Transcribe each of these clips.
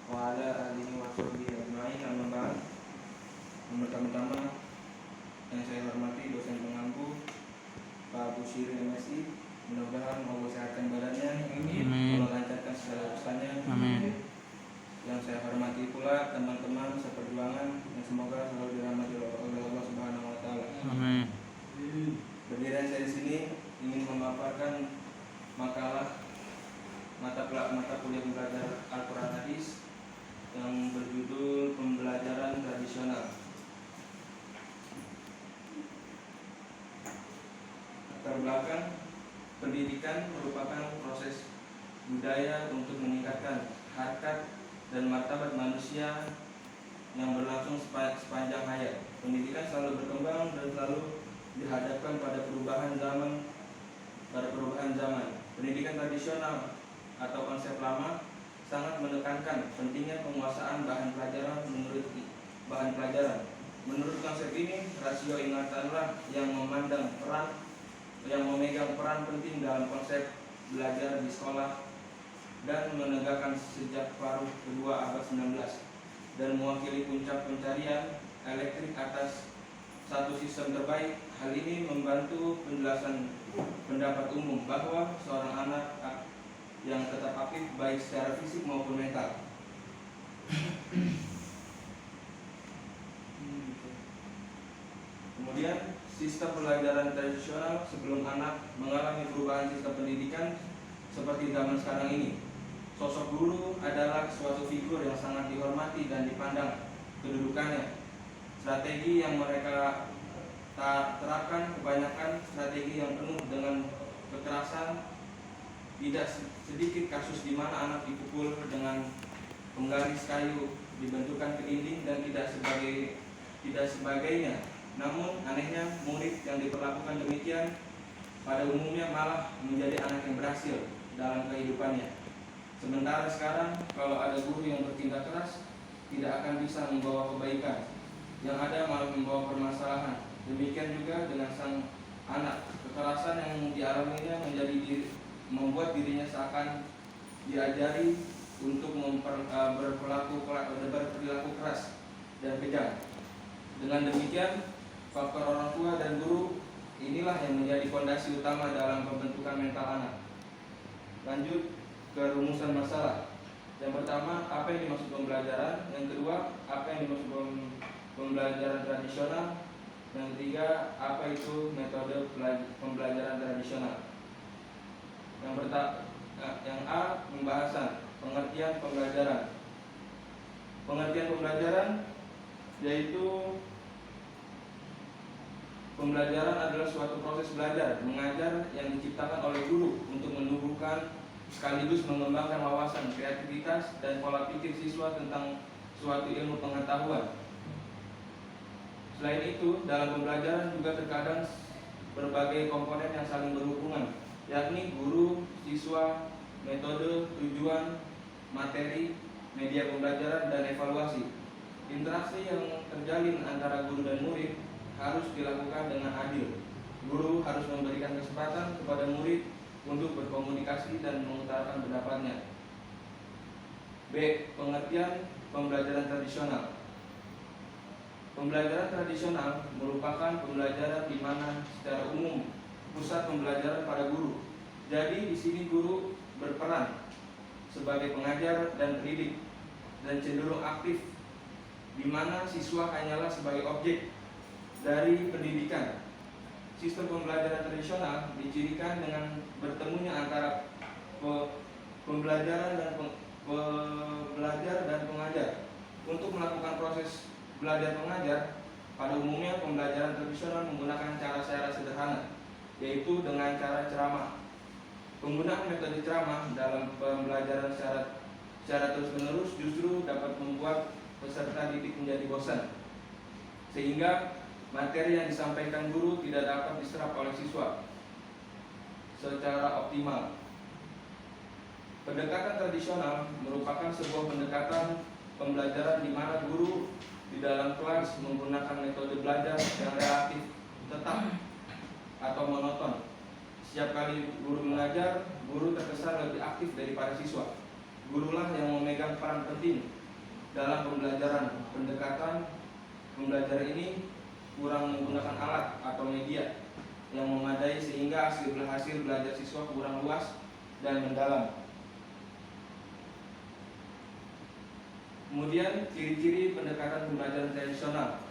wa ala alihi wa sahbihi ajma'in. Amma ba'd. Yang pertama-tama yang saya hormati dosen pengampu Pak Busyiri MSI, mudah-mudahan Allah sehatkan badannya, Allah lancarkan segala urusannya. Yang saya hormati pula teman-teman seperjuangan yang semoga selalu dirahmati oleh Allah Subhanahu wa taala. Berdirian saya di sini ingin memaparkan makalah mata kuliah belajar Al-Quran Hadis yang berjudul Pembelajaran Tradisional. Latar belakang, pendidikan merupakan proses budaya untuk meningkatkan harkat dan martabat manusia yang berlangsung sepanjang hayat. Pendidikan selalu berkembang dan selalu dihadapkan pada perubahan zaman. Pendidikan tradisional atau konsep lama sangat menekankan pentingnya penguasaan bahan pelajaran. Menurut konsep ini, rasio ingatanlah yang memegang peran penting dalam konsep belajar di sekolah dan menegakkan sejak paruh kedua abad 19 dan mewakili puncak pencarian elektrik atas satu sistem terbaik. Hal ini membantu penjelasan pendapat umum bahwa seorang anak yang tetap aktif baik secara fisik maupun mental. Kemudian sistem pelajaran tradisional sebelum anak mengalami perubahan sistem pendidikan seperti zaman sekarang ini. Sosok guru adalah suatu figur yang sangat dihormati dan dipandang kedudukannya. Strategi yang mereka terapkan kebanyakan strategi yang penuh dengan kekerasan. Tidak sedikit kasus di mana anak dipukul dengan penggaris kayu, dibenturkan ke dinding dan tidak sebagainya. Namun anehnya murid yang diperlakukan demikian pada umumnya malah menjadi anak yang berhasil dalam kehidupannya. Sementara sekarang kalau ada guru yang bertindak keras, tidak akan bisa membawa kebaikan, yang ada malah membawa permasalahan. Demikian juga dengan sang anak, kekerasan yang dialaminya membuat dirinya seakan diajari untuk berperilaku keras dan kejam. Dengan demikian, faktor orang tua dan guru inilah yang menjadi fondasi utama dalam pembentukan mental anak. Lanjut ke rumusan masalah. Yang pertama, apa yang dimaksud pembelajaran? Yang kedua, apa yang dimaksud pembelajaran tradisional? Yang ketiga, apa itu metode pembelajaran tradisional? Yang A, pembahasan pengertian pembelajaran. Pengertian pembelajaran yaitu pembelajaran adalah suatu proses belajar mengajar yang diciptakan oleh guru untuk menumbuhkan sekaligus mengembangkan wawasan, kreativitas, dan pola pikir siswa tentang suatu ilmu pengetahuan. Selain itu, dalam pembelajaran juga terkadang berbagai komponen yang saling berhubungan, yakni guru, siswa, metode, tujuan, materi, media pembelajaran, dan evaluasi. Interaksi yang terjalin antara guru dan murid harus dilakukan dengan adil. Guru harus memberikan kesempatan kepada murid untuk berkomunikasi dan mengutarakan pendapatnya. B. Pengertian pembelajaran tradisional. Pembelajaran tradisional merupakan pembelajaran di mana secara umum pusat pembelajaran pada guru. Jadi di sini guru berperan sebagai pengajar dan pendidik dan cenderung aktif, di mana siswa hanyalah sebagai objek dari pendidikan. Sistem pembelajaran tradisional dicirikan dengan bertemunya antara pembelajar dan pengajar. Untuk melakukan proses belajar mengajar, pada umumnya pembelajaran tradisional menggunakan cara sederhana, yaitu dengan cara ceramah. Penggunaan metode ceramah dalam pembelajaran secara terus-menerus justru dapat membuat peserta didik menjadi bosan, sehingga materi yang disampaikan guru tidak dapat diserap oleh siswa secara optimal. Pendekatan tradisional merupakan sebuah pendekatan pembelajaran di mana guru di dalam kelas menggunakan metode belajar yang relatif tetap atau monoton. Setiap kali guru mengajar, guru terkesan lebih aktif daripada siswa. Gurulah yang memegang memegang peran penting dalam pembelajaran. Pendekatan pembelajaran ini kurang menggunakan alat atau media yang memadai sehingga hasil belajar siswa kurang luas dan mendalam. Kemudian ciri-ciri pendekatan pembelajaran tradisional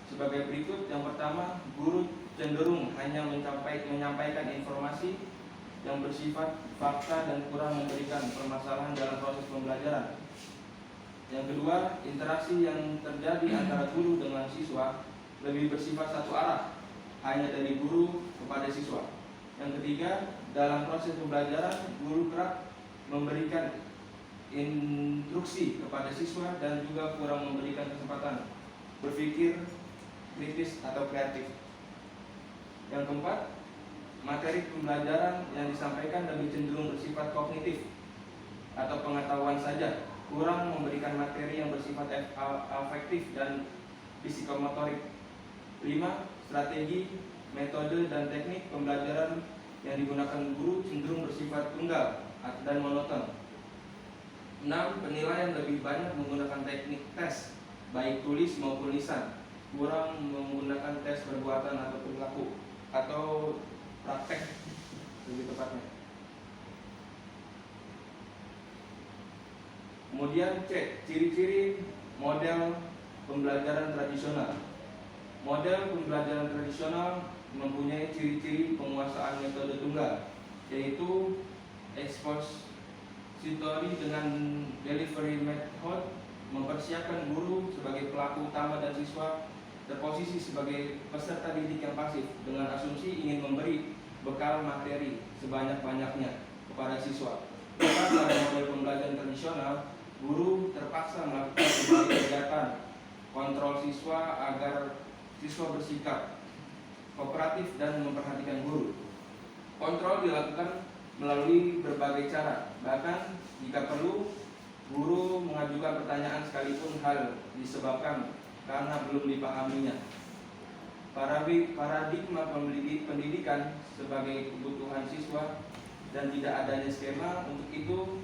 sebagai berikut. Yang pertama, guru cenderung hanya menyampaikan informasi yang bersifat fakta dan kurang memberikan permasalahan dalam proses pembelajaran. Yang kedua, interaksi yang terjadi antara guru dengan siswa lebih bersifat satu arah, hanya dari guru kepada siswa. Yang ketiga, dalam proses pembelajaran guru kerap memberikan instruksi kepada siswa dan juga kurang memberikan kesempatan berpikir kritis atau kreatif. Yang keempat, materi pembelajaran yang disampaikan lebih cenderung bersifat kognitif atau pengetahuan saja, kurang memberikan materi yang bersifat afektif dan psikomotorik. 5. Strategi, metode, dan teknik pembelajaran yang digunakan guru cenderung bersifat tunggal dan monoton. 6. Penilaian lebih banyak menggunakan teknik tes, baik tulis maupun lisan, kurang menggunakan tes perbuatan atau perilaku atau praktek lebih tepatnya. Kemudian C. Ciri-ciri model pembelajaran tradisional. Model pembelajaran tradisional mempunyai ciri-ciri penguasaan metode tunggal, yaitu expository dengan delivery method, mempersiapkan guru sebagai pelaku utama dan siswa terposisi sebagai peserta didik yang pasif dengan asumsi ingin memberi bekal materi sebanyak-banyaknya kepada siswa. Pada model pembelajaran tradisional, guru terpaksa melakukan berbagai kegiatan kontrol siswa agar siswa bersikap kooperatif dan memperhatikan guru. Kontrol dilakukan melalui berbagai cara, bahkan jika perlu guru mengajukan pertanyaan sekalipun hal disebabkan karena belum dipahaminya. Paradigma pendidikan sebagai kebutuhan siswa dan tidak adanya skema untuk itu.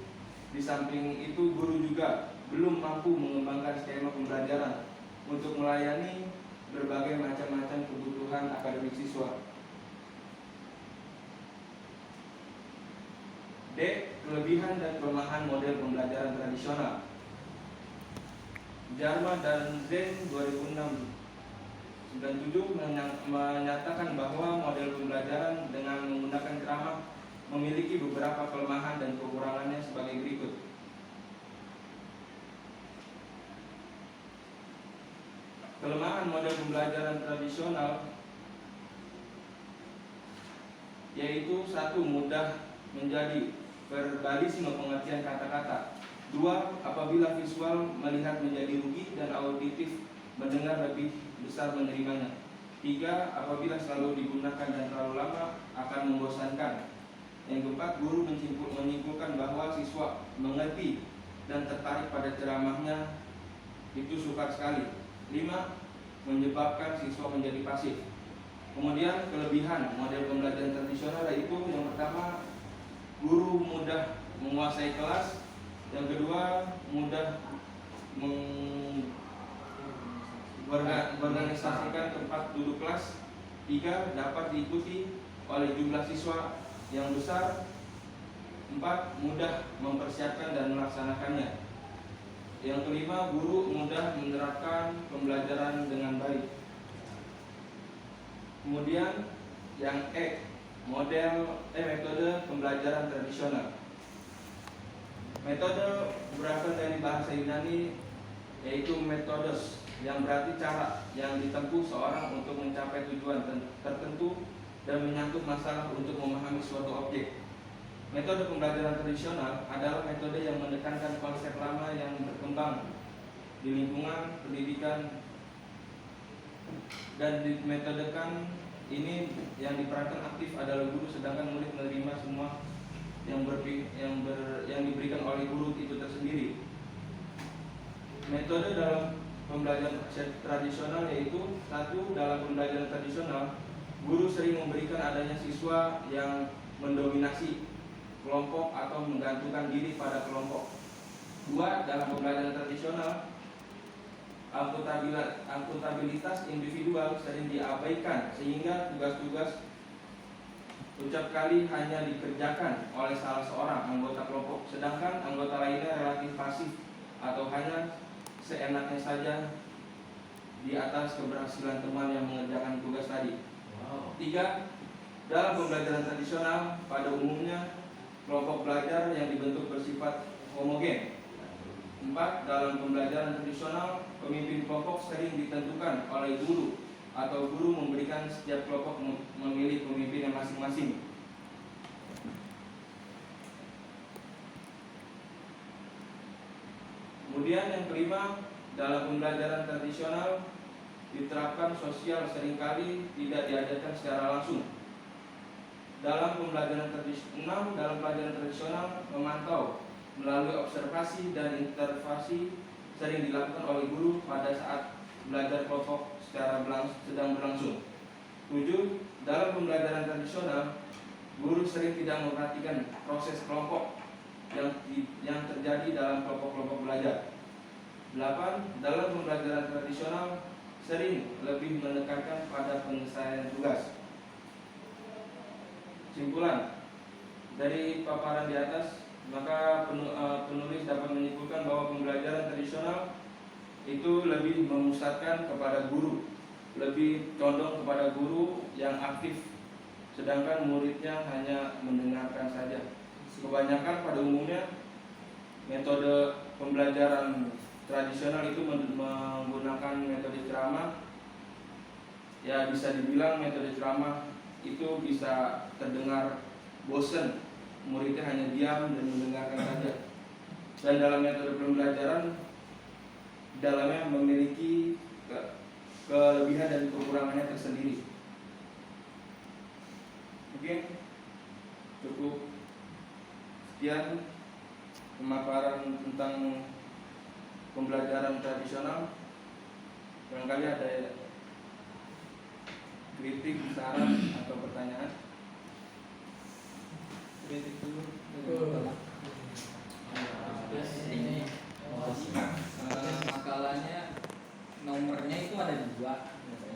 Di samping itu, guru juga belum mampu mengembangkan skema pembelajaran untuk melayani berbagai macam-macam kebutuhan akademik siswa. D. Kelebihan dan kelemahan model pembelajaran tradisional. Jarma dan Zen 2006-97 menyatakan bahwa model pembelajaran dengan menggunakan ceramah memiliki beberapa kelemahan dan kekurangannya sebagai berikut. Kelemahan model pembelajaran tradisional yaitu 1. Mudah menjadi verbalisme pengertian kata-kata. 2. Apabila visual melihat menjadi rugi dan auditif mendengar lebih besar menerimanya. 3. Apabila selalu digunakan dan terlalu lama akan membosankan. Yang keempat, guru menyimpulkan bahwa siswa mengerti dan tertarik pada ceramahnya itu sukar sekali. 5. Menyebabkan siswa menjadi pasif. Kemudian kelebihan model pembelajaran tradisional yaitu yang pertama, guru mudah menguasai kelas. Yang kedua, mudah mengorganisasikan tempat duduk kelas. 3. Dapat diikuti oleh jumlah siswa yang besar. 4. Mudah mempersiapkan dan melaksanakannya. Yang kelima, guru mudah menerapkan pembelajaran dengan baik. Kemudian yang E, metode pembelajaran tradisional. Metode berasal dari bahasa Yunani yaitu metodos, yang berarti cara yang ditempuh seorang untuk mencapai tujuan tertentu dan menyangkut masalah untuk memahami suatu objek. Metode pembelajaran tradisional adalah metode yang menekankan konsep lama yang berkembang di lingkungan pendidikan dan dimetodekan ini yang diperankan aktif adalah guru, sedangkan murid menerima semua yang diberikan oleh guru itu tersendiri. Metode dalam pembelajaran tradisional yaitu 1. Dalam pembelajaran tradisional, guru sering memberikan adanya siswa yang mendominasi kelompok atau menggantungkan diri pada kelompok. Dua, dalam pembelajaran tradisional, akuntabilitas individual sering diabaikan sehingga tugas-tugas ucap kali hanya dikerjakan oleh salah seorang anggota kelompok, sedangkan anggota lainnya relatif pasif atau hanya seenaknya saja di atas keberhasilan teman yang mengerjakan tugas tadi. Tiga, dalam pembelajaran tradisional pada umumnya kelompok belajar yang dibentuk bersifat homogen. Empat, dalam pembelajaran tradisional pemimpin kelompok sering ditentukan oleh guru atau guru memberikan setiap kelompok memilih pemimpin yang masing-masing. Kemudian yang kelima, dalam pembelajaran tradisional diterapkan sosial seringkali tidak diajarkan secara langsung. Dalam pembelajaran tradisional memantau melalui observasi dan intervensi sering dilakukan oleh guru pada saat belajar kelompok sedang berlangsung. 7. Dalam pembelajaran tradisional, guru sering tidak memperhatikan proses kelompok yang terjadi dalam kelompok-kelompok belajar. 8. Dalam pembelajaran tradisional sering lebih menekankan pada penyelesaian tugas. Kesimpulan dari paparan di atas, maka penulis dapat menyimpulkan bahwa pembelajaran tradisional itu lebih memusatkan kepada guru, lebih condong kepada guru yang aktif, sedangkan muridnya hanya mendengarkan saja. Kebanyakan pada umumnya metode pembelajaran tradisional itu menggunakan metode ceramah. Ya, bisa dibilang metode ceramah itu bisa terdengar bosan, muridnya hanya diam dan mendengarkan saja. Dan dalam metode pembelajaran dalamnya memiliki kelebihan dan kekurangannya tersendiri. Mungkin cukup sekian pemaparan tentang pembelajaran tradisional. Barangkali ada kritik, saran atau pertanyaan. Kritik dulu. Ini makalahnya nomornya itu ada dua gitu,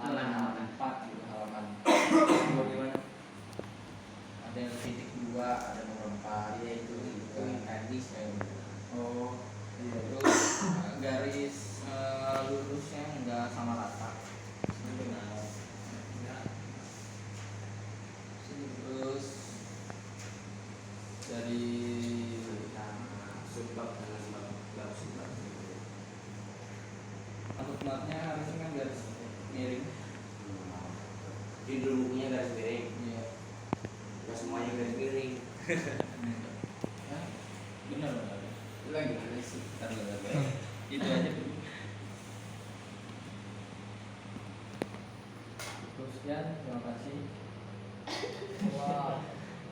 halaman 4 gitu, halaman ada yang titik 2, ada nomor 4 ya, itu teknis kayak gitu. Terus garis lurusnya enggak sama rata. Terus dari subbab dengan bab subbab matnya harusnya kan garis miring. Judul bukunya garis miring. Iya. Gak semuanya garis miring. Benar. Itu lagi ada sih. Itu aja dulu. Sekian, terima kasih. Wah,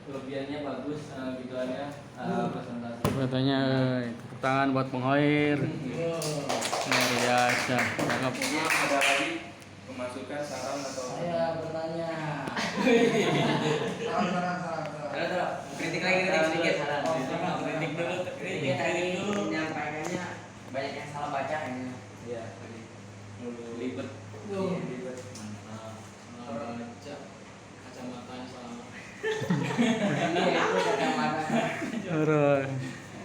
kelebihannya bagus, gitu aja presentasi. Katanya tepuk tangan buat Bang Hoir. Luar biasa. Cakep. Ada lagi pemasukan saran atau Saya bertanya. Saran. Kritik sedikit. Kritik dulu. Kritik tadi menyampaikannya banyak yang salah baca ini. Iya, tadi libet. Libet. Baca kacamatanya salah. Ini itu kacamata. Terus.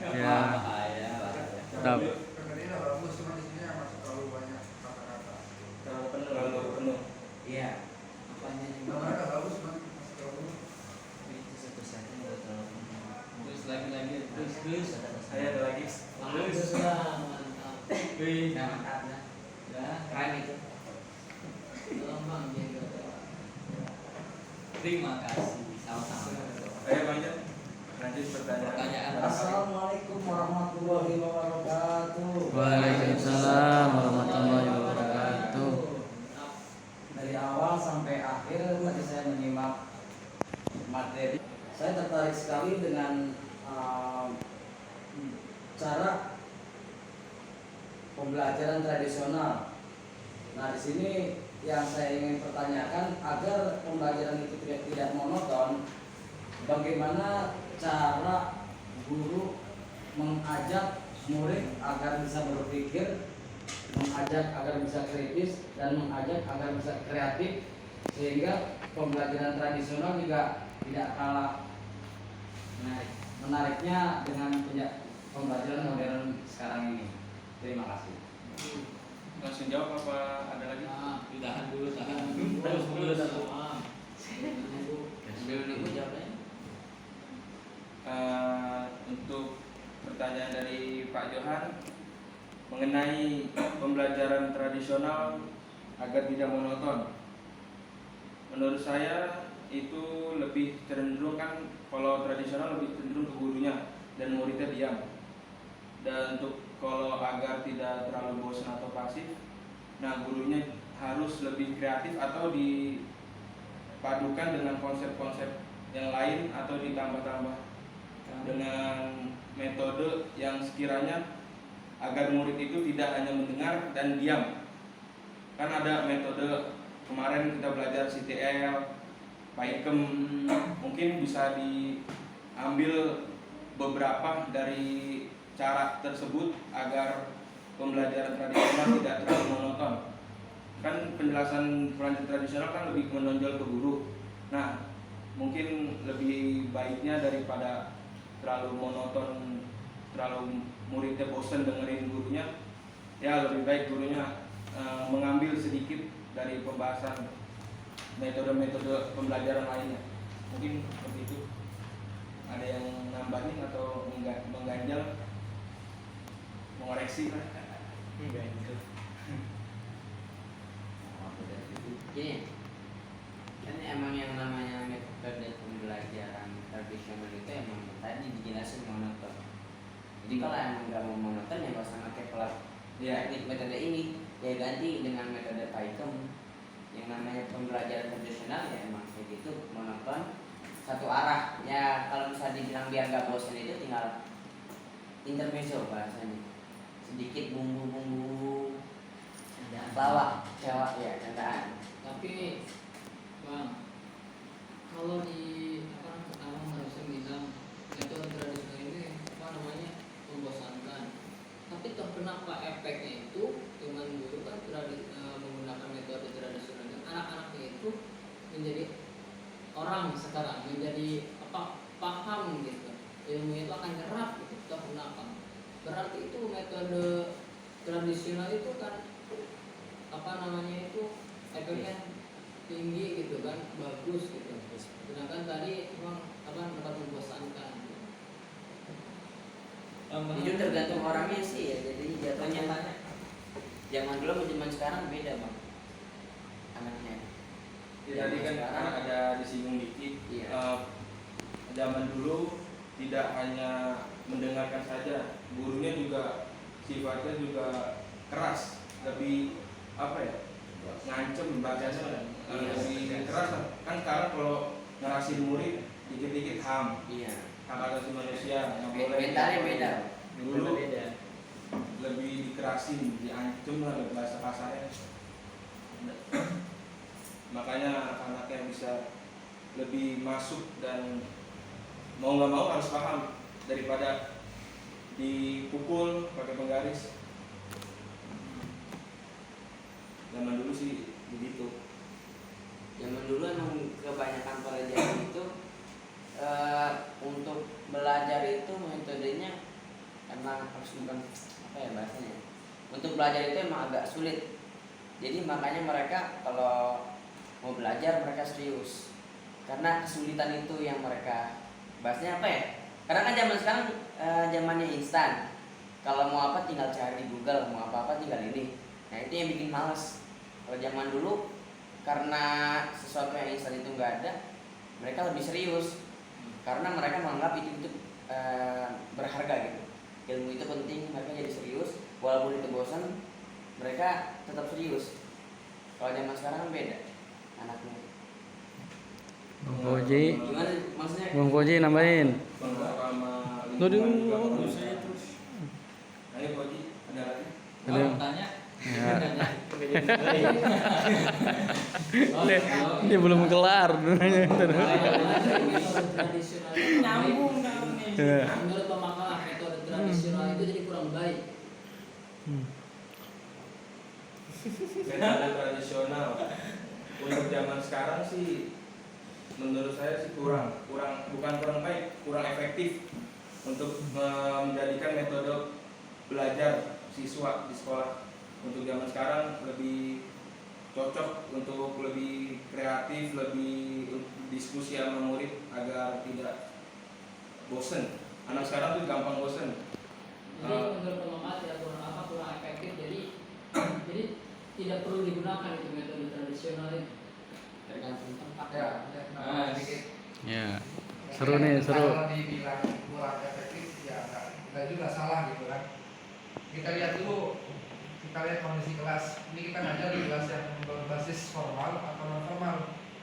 Ya. Bahaya. Tetap. terlalu penuh. Iya. Apanya yang terus lagi terus Saya ada lagi. terus mantap. Wih, Nah, mantapnya. ya Keren itu. gampang gitu. Terima kasih, sama-sama. Ayo lanjut. Lanjut pertanyaan. Pertanyaan. Assalamualaikum warahmatullahi wabarakatuh. Waalaikumsalam warahmatullahi wabarakatuh. Dari awal sampai akhir tadi saya menyimak materi. Saya tertarik sekali dengan cara pembelajaran tradisional. Nah, di sini yang saya ingin pertanyakan agar pembelajaran itu tidak monoton, bagaimana cara guru mengajak murid agar bisa berpikir, mengajak agar bisa kritis, dan mengajak agar bisa kreatif, sehingga pembelajaran tradisional juga tidak kalah menariknya dengan pembelajaran modern sekarang ini. Terima kasih. Langsung jawab apa ada lagi? Tahan dulu. Dulu jawabnya. Untuk pertanyaan dari Pak Johan mengenai pembelajaran tradisional agar tidak monoton. Menurut saya itu lebih cenderung, kan kalau tradisional lebih cenderung ke gurunya dan muridnya diam. Dan untuk kalau agar tidak terlalu bosan atau pasif, nah gurunya harus lebih kreatif atau dipadukan dengan konsep-konsep yang lain atau ditambah-tambah dengan metode yang sekiranya agar murid itu tidak hanya mendengar dan diam. Kan ada metode kemarin kita belajar CTL, Paikem, mungkin bisa diambil beberapa dari cara tersebut agar pembelajaran tradisional tidak terlalu monoton. Kan penjelasan pelajaran tradisional kan lebih menonjol ke guru. Nah, mungkin lebih baiknya daripada terlalu monoton, terlalu muridnya bosan dengerin gurunya, ya lebih baik gurunya mengambil sedikit dari pembahasan metode-metode pembelajaran lainnya. Mungkin seperti itu. Ada yang nambahin atau mengganjal, mengoreksi lah. Gini, kan emang yang namanya metode pembelajaran tradisional itu emang tadi dijelasin monoton. Jadi kalau emang nggak mau monoton ya nggak usah pakai teknik metode ini, ya ganti dengan metode Paikem. Yang namanya pembelajaran tradisional ya emang kayak gitu, monoton, satu arah. Ya kalau misalnya dibilang biar nggak bosan itu tinggal intermezzo bahasanya, sedikit bumbu-bumbu lawak, cewek ya, candaan. Tapi bang, kalau di pertama harusnya bilang metode tradisional ini membosankan. Tapi toh kenapa efeknya itu cuman dulu kan menggunakan metode tradisional dan anak-anaknya itu menjadi orang sekarang, menjadi paham gitu, ilmu itu akan nyerap gitu. Toh kenapa? Berarti itu metode tradisional itu kan itu efeknya tinggi gitu kan, bagus gitu. Sedangkan tadi memang dapat membosankan. Itu tergantung orangnya sih ya. Jadi jatuhnya zaman dulu sama zaman sekarang beda bang anaknya. Ya, tadi kan sekarang ada disinggung dikit. Iya. Zaman dulu tidak hanya mendengarkan saja, gurunya juga sifatnya juga keras, lebih ngancem bahasanya, lebih keras lah. Kan sekarang kalau ngerasin murid dikit-dikit ham, hak asasi manusia nggak boleh. Mentalnya beda. Dulu lebih dikerasin, diancem lah bahasa kasarnya. Makanya anak-anaknya bisa lebih masuk dan mau nggak mau harus paham daripada dipukul pakai penggaris. Zaman dulu sih begitu. Zaman dulu emang kebanyakan pelajaran itu untuk belajar itu metodenya emang harus bukan bahasanya. Untuk belajar itu emang agak sulit. Jadi makanya mereka kalau mau belajar mereka serius. Karena kesulitan itu yang mereka bahasnya karena kan zaman sekarang zamannya instan. Kalau mau apa tinggal cari di Google, mau apa-apa tinggal ini. Nah itu yang bikin males. Kalau zaman dulu karena sesuatu yang instan itu nggak ada, mereka lebih serius. Karena mereka menganggap itu berharga gitu. Ilmu itu penting, mereka jadi serius. Walaupun itu bosan, mereka tetap serius. Kalau zaman sekarang kan beda anaknya. Bang Koji, Gimana maksudnya? Bang Koji nambahin. Sama Aduh. saya terus. Ayo Koji, ada lagi? Ada. Tanya. Ya. Dia belum kelar nanya. Tradisional nyambung nih. Ya. Menurut pemakalah metode tradisional itu kurang baik. Metode tradisional untuk zaman sekarang sih menurut saya sih kurang bukan kurang baik, kurang efektif untuk menjadikan metode belajar siswa di sekolah. Untuk zaman sekarang lebih cocok untuk lebih kreatif, lebih diskusi sama murid agar tidak bosen. Anak sekarang tuh gampang bosen. Jadi menurut pengamat ya kurang efektif. Jadi tidak perlu digunakan itu metode tradisional itu. Tergantung tempat. Ya, nah, sedikit. Ya. Seru nih, seru. Kalau dibilang kurang efektif ya enggak juga salah gitu kan. Kita lihat dulu, kita lihat kondisi kelas. Ini kita ngajar di kelas yang berbasis formal atau non formal.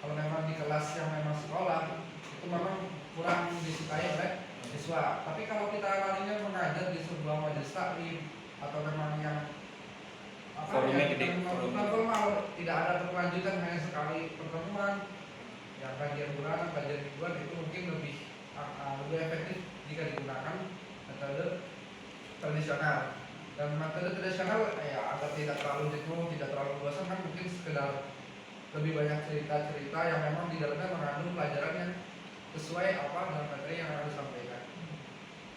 Kalau memang di kelas yang memang sekolah itu memang kurang disukai oleh siswa. Tapi kalau kita larinya mengajar di sebuah majelis taklim atau memang yang Forumnya gede, non formal, tidak ada berkelanjutan, hanya sekali pertemuan, yang kajian bulanan, kajian mingguan, itu mungkin lebih efektif jika digunakan metode tradisional. Dan metode tradisional ya agar tidak terlalu jenuh, tidak terlalu bosan, kan mungkin sekedar lebih banyak cerita-cerita yang memang di dalamnya mengandung pelajaran yang sesuai apa dengan materi yang akan disampaikan.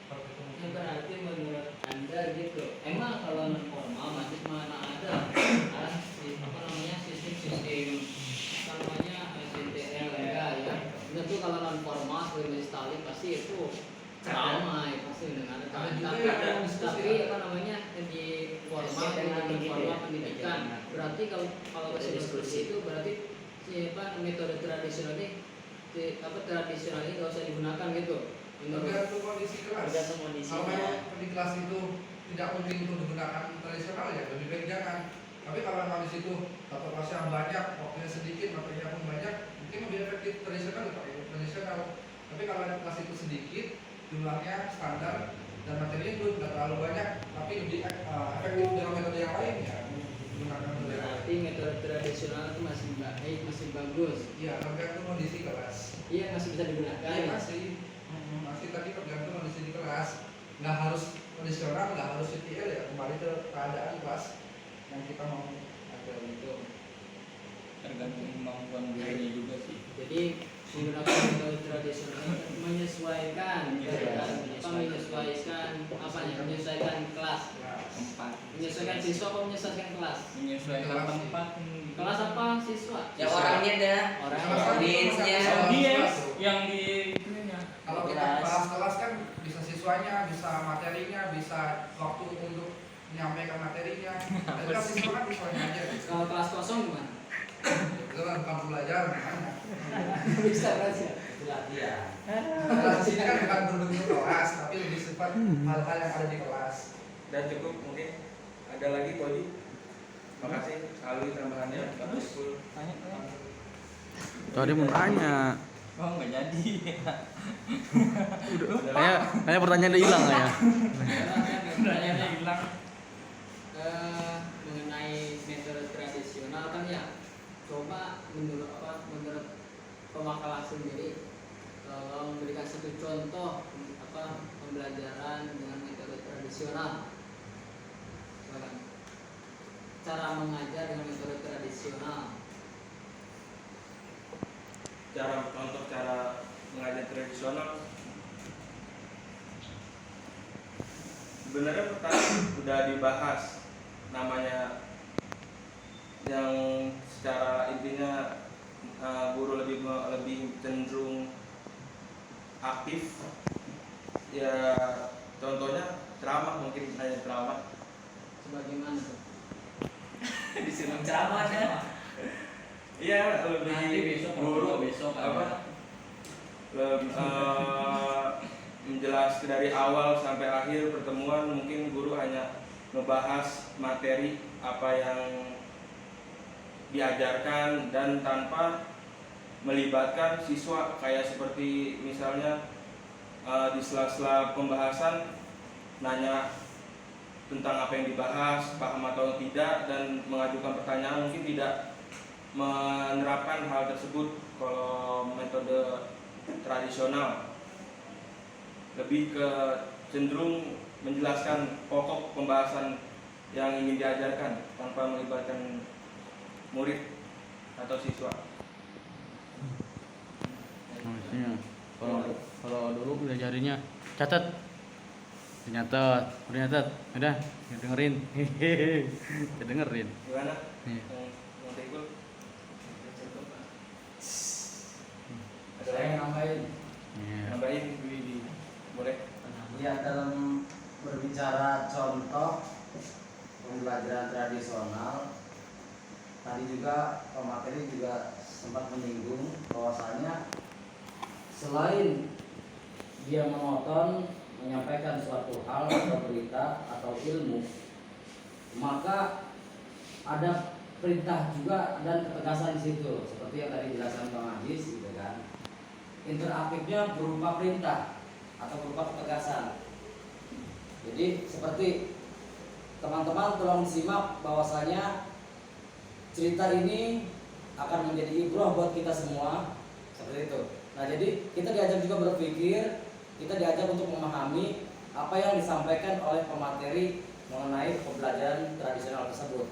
Seperti itu mungkin. Berarti menurut Anda gitu. Emang kalau non formal masih mana ada sistem SNTL ya. Tentu kalau non formal sebagai stali pasti itu ramai pasti dengan tapi di formal dengan non formal pendidikan. Berarti kalau seperti itu berarti metode tradisional ini tradisional ini nggak usah digunakan gitu. Tergantung kondisi kelas. Kalau memang di kelas itu tidak mungkin untuk digunakan tradisional ya lebih baik jangan. Tapi kalau memang di situ satu kelas yang banyak, waktunya sedikit, materinya pun banyak, mungkin lebih efektif tradisional dipakai tradisional. Tapi kalau kelas itu sedikit, jumlahnya standar dan materinya itu tidak terlalu banyak, tapi lebih efektif dengan metode yang lain ya menggunakan metode yang lain. Berarti metode tradisional itu masih baik, masih bagus. Iya, tergantung kondisi kelas. Iya masih bisa digunakan. Iya masih tadi tergantung kondisi di kelas. Nggak harus tradisional, nggak harus CTL ya, kembali ke keadaan kelas yang kita mau ajar itu. Tergantung kemampuan gurunya juga sih. Jadi menggunakan metode tradisional menyesuaikan menyesuaikan kelas, menyesuaikan siswa atau menyesuaikan kelas. Menyesuaikan tempat. Kelas apa siswa? Ya orangnya dah. Audiensnya. Audiens yang di itunya. Kalau kita kelas-kelas kan bisa siswanya, bisa materinya, bisa waktu untuk menyampaikan materinya. Tapi kan siswa kan siswanya aja. Kalau kelas kosong gimana? Itu kan bukan belajar makanya. Bisa berarti. Kelas di sini kan bukan berbentuk kelas, tapi lebih sifat hal-hal yang ada di kelas. Dan cukup mungkin ada lagi Koji. Makasih Alwi tambahannya. Terus? Tanya. Tadi mau nanya. Oh nggak jadi. Kayak pertanyaan udah hilang ya. Pertanyaannya hilang. Mengenai metode tradisional kan ya, coba menurut pemakalah sendiri kalau memberikan satu contoh pembelajaran dengan metode tradisional, cara mengajar dengan metode tradisional. Contoh cara mengajar tradisional sebenarnya pertama udah dibahas, namanya yang secara intinya guru lebih cenderung aktif ya, contohnya ceramah, mungkin hanya ceramah. Sebagaimana tuh? Disuruh ceramah ya. Iya, lebih Nanti besok guru besok apa? Menjelaskan dari awal sampai akhir pertemuan, mungkin guru hanya membahas materi apa yang diajarkan dan tanpa melibatkan siswa, kayak seperti misalnya di sela-sela pembahasan nanya tentang apa yang dibahas, paham atau tidak, dan mengajukan pertanyaan. Mungkin tidak menerapkan hal tersebut kalau metode tradisional, lebih ke cenderung menjelaskan pokok pembahasan yang ingin diajarkan tanpa melibatkan murid atau siswa. Maksudnya kalau dulu belajarinnya catat, udah dengerin, dengerin. Gimana? Iya. Yang Tegul? Ada Saya lagi? nambahin. Iya. Nambahin? Boleh? Ya, dalam berbicara contoh pembelajaran tradisional, tadi juga pemateri juga sempat menyinggung bahwasanya selain dia menonton, menyampaikan suatu hal atau berita atau ilmu, maka ada perintah juga dan ketegasan di situ, seperti yang tadi dijelaskan Bang Ajis, gitu kan. Interaktifnya berupa perintah atau berupa ketegasan. Jadi seperti teman-teman tolong simak bahwasanya cerita ini akan menjadi ibrah buat kita semua, seperti itu. Nah, jadi kita diajak juga berpikir, kita diajak untuk memahami apa yang disampaikan oleh pemateri mengenai pembelajaran tradisional tersebut.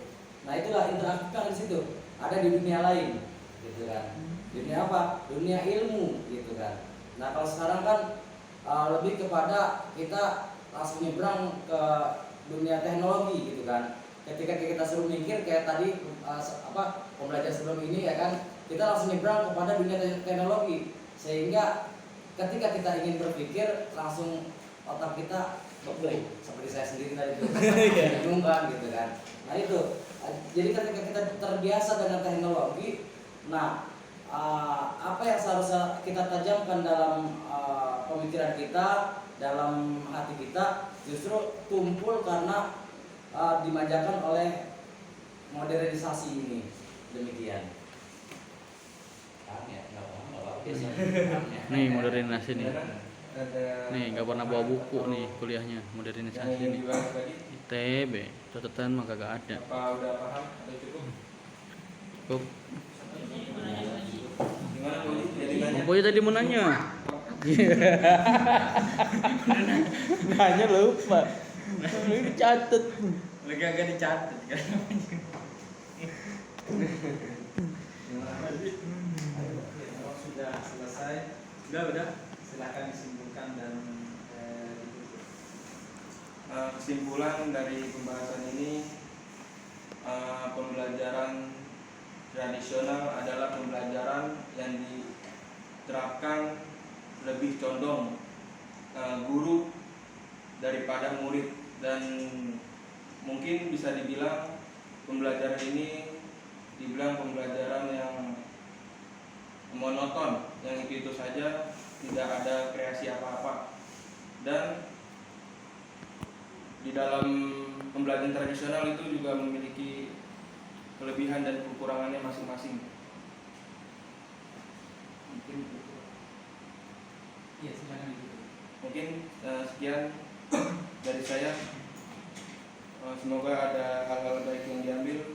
Nah, itulah interaktif kan di situ. Ada di dunia lain, gitu kan. Dunia apa? Dunia ilmu, gitu kan. Nah, kalau sekarang kan lebih kepada kita langsung nyebrang ke dunia teknologi, gitu kan. Ketika kita suruh mikir kayak tadi pembelajaran sebelum ini ya kan, kita langsung nyebrang kepada dunia teknologi, sehingga ketika kita ingin berpikir langsung otak kita berbalik, seperti saya sendiri tadi itu bingung kan, gitu kan. Nah itu, jadi ketika kita terbiasa dengan teknologi, nah apa yang seharusnya kita tajamkan dalam pemikiran kita, dalam hati kita, justru tumpul karena dimanjakan oleh modernisasi ini. Demikian. Nih modernisasi nih. Ada Nih nggak pernah bawa buku nih kuliahnya yang modernisasi ingin nih. dibahas lagi? ITB catatan mah kagak ada. Apa udah paham atau cukup? Cukup. Gimana Boy? Jadi nanya. Pokoknya tadi mau nanya. Nanya lupa. Ini catet. Lagi agak dicatat kan. Kalau sudah selesai, Udah. silakan disimpulkan dan ditutup. Kesimpulan dari pembahasan ini, pembelajaran tradisional adalah pembelajaran yang diterapkan lebih condong guru daripada murid, dan mungkin bisa dibilang pembelajaran ini dibilang pembelajaran yang monoton, yang itu saja, tidak ada kreasi apa-apa. Dan di dalam pembelajaran tradisional itu juga memiliki kelebihan dan kekurangannya masing-masing. Iya, silakan gitu. Mungkin sekian dari saya. Semoga ada hal-hal baik yang diambil.